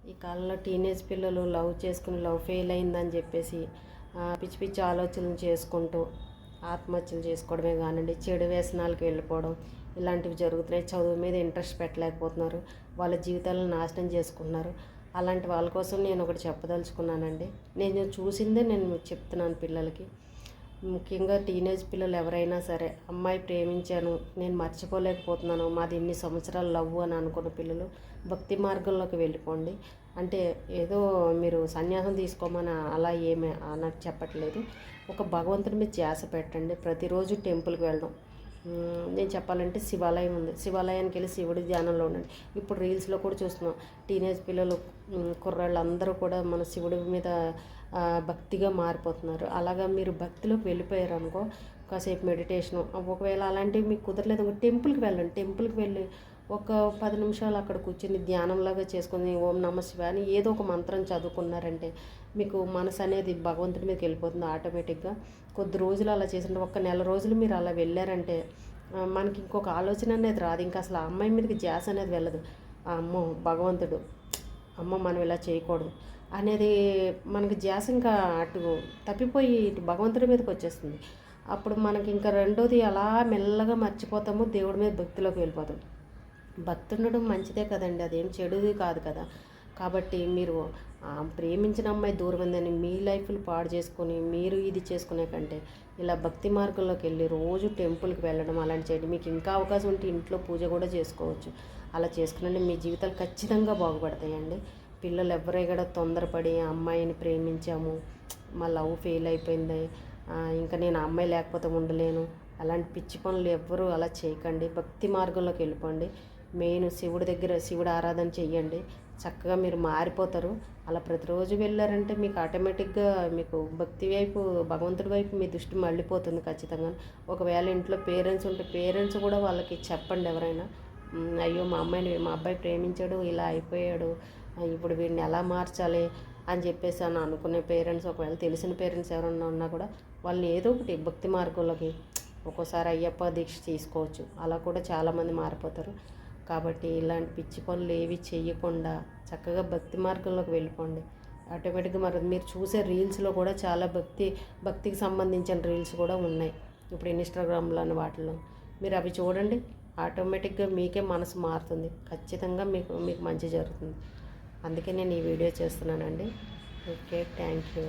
ఈ కాలంలో టీనేజ్ పిల్లలు లవ్ చేసుకుని లవ్ ఫెయిల్ అయిందని చెప్పేసి పిచ్చి పిచ్చి ఆలోచనలు చేసుకుంటూ ఆత్మహత్యలు చేసుకోవడమే కానివ్వండి, చెడు వ్యసనాలకు వెళ్ళిపోవడం ఇలాంటివి జరుగుతున్నాయి. చదువు మీద ఇంట్రెస్ట్ పెట్టలేకపోతున్నారు, వాళ్ళ జీవితాలను నాశనం చేసుకుంటున్నారు. అలాంటి వాళ్ళ కోసం నేను ఒకటి చెప్పదలుచుకున్నానండి. నేను చూసిందే నేను చెప్తున్నాను పిల్లలకి. ముఖ్యంగా టీనేజ్ పిల్లలు ఎవరైనా సరే, అమ్మాయి ప్రేమించాను, నేను మర్చిపోలేకపోతున్నాను, మాది ఇన్ని సంవత్సరాలు లవ్ అని అనుకున్న పిల్లలు భక్తి మార్గంలోకి వెళ్ళిపోండి. అంటే ఏదో మీరు సన్యాసం తీసుకోమని అలా ఏమీ నాకు చెప్పట్లేదు. ఒక భగవంతుని మీద ధ్యాస పెట్టండి. ప్రతిరోజు టెంపుల్కి వెళ్ళడం. నేను చెప్పాలంటే శివాలయం ఉంది, శివాలయానికి వెళ్ళి శివుడి ధ్యానంలో ఉండండి. ఇప్పుడు రీల్స్లో కూడా చూస్తున్నాం, టీనేజ్ పిల్లలు కుర్రాళ్ళు అందరూ కూడా మన శివుడి మీద భక్తిగా మారిపోతున్నారు. అలాగా మీరు భక్తిలోకి వెళ్ళిపోయారు అనుకో, కాసేపు మెడిటేషను, ఒకవేళ అలాంటివి మీకు కుదరలేదు టెంపుల్కి వెళ్ళండి. టెంపుల్కి వెళ్ళి ఒక 10 నిమిషాలు అక్కడ కూర్చొని ధ్యానంలాగా చేసుకొని ఓం నమ శివాయ అని ఏదో ఒక మంత్రం చదువుకున్నారంటే మీకు మనసు అనేది భగవంతుడి మీదకి వెళ్ళిపోతుంది ఆటోమేటిక్గా. కొద్ది రోజులు అలా చేసింటే, ఒక నెల రోజులు మీరు అలా వెళ్ళారంటే మనకి ఇంకొక ఆలోచన అనేది రాదు. ఇంకా అసలు ఆ అమ్మాయి మీదకి ధ్యాస అనేది వెళ్ళదు. అమ్మో భగవంతుడు, అమ్మ మనం ఇలా చేయకూడదు అనేది మనకి ధ్యాస ఇంకా అటు తప్పిపోయి ఇటు భగవంతుడి మీదకి వచ్చేస్తుంది. అప్పుడు మనకి ఇంకా రెండోది అలా మెల్లగా మర్చిపోతాము, దేవుడి మీద భక్తిలోకి వెళ్ళిపోతాం. భక్తి ఉండడం మంచిదే కదండి, అదేం చెడుది కాదు కదా. కాబట్టి మీరు ప్రేమించిన అమ్మాయి దూరం ఉందని మీ లైఫ్లు పాడు చేసుకొని మీరు ఇది చేసుకునే కంటే ఇలా భక్తి మార్గంలోకి వెళ్ళి రోజు టెంపుల్కి వెళ్ళడం అలాంటి చేయండి. మీకు ఇంకా అవకాశం ఉంటే ఇంట్లో పూజ కూడా చేసుకోవచ్చు. అలా చేసుకునండి, మీ జీవితాలు ఖచ్చితంగా బాగుపడతాయండి. పిల్లలు ఎవరై కూడా తొందరపడి అమ్మాయిని ప్రేమించాము, మా లవ్ ఫెయిల్ అయిపోయింది, ఇంకా నేను ఆ అమ్మాయి లేకపోతే ఉండలేను, అలాంటి పిచ్చి పనులు ఎవ్వరూ అలా చేయకండి. భక్తి మార్గంలోకి వెళ్ళిపోండి. మెయిన్ శివుడి దగ్గర శివుడు ఆరాధన చెయ్యండి, చక్కగా మీరు మారిపోతారు. అలా ప్రతిరోజు వెళ్ళారంటే మీకు ఆటోమేటిక్గా మీకు భక్తి వైపు భగవంతుడి వైపు మీ దృష్టి మళ్ళీపోతుంది ఖచ్చితంగా. ఒకవేళ ఇంట్లో పేరెంట్స్ ఉంటే పేరెంట్స్ కూడా వాళ్ళకి చెప్పండి. ఎవరైనా అయ్యో మా అమ్మాయిని మా అబ్బాయి ప్రేమించాడు, ఇలా అయిపోయాడు, ఇప్పుడు వీడిని ఎలా మార్చాలి అని చెప్పేసి అని అనుకునే పేరెంట్స్, ఒకవేళ తెలిసిన పేరెంట్స్ ఎవరన్నా ఉన్నా కూడా వాళ్ళని ఏదో ఒకటి భక్తి మార్గంలోకి, ఒక్కోసారి అయ్యప్ప దీక్ష తీసుకోవచ్చు, అలా కూడా చాలామంది మారిపోతారు. కాబట్టి ఇలాంటి పిచ్చి పనులు ఏవి చేయకుండా చక్కగా భక్తి మార్గంలోకి వెళ్ళిపోండి. ఆటోమేటిక్గా మరి మీరు చూసే రీల్స్లో కూడా చాలా భక్తికి సంబంధించిన రీల్స్ కూడా ఉన్నాయి ఇప్పుడు ఇన్స్టాగ్రామ్లోని వాటిలో. మీరు అవి చూడండి, ఆటోమేటిక్గా మీకే మనసు మారుతుంది, ఖచ్చితంగా మీకు మంచి జరుగుతుంది. అందుకే నేను ఈ వీడియో చేస్తున్నానండి. Okay, thank you.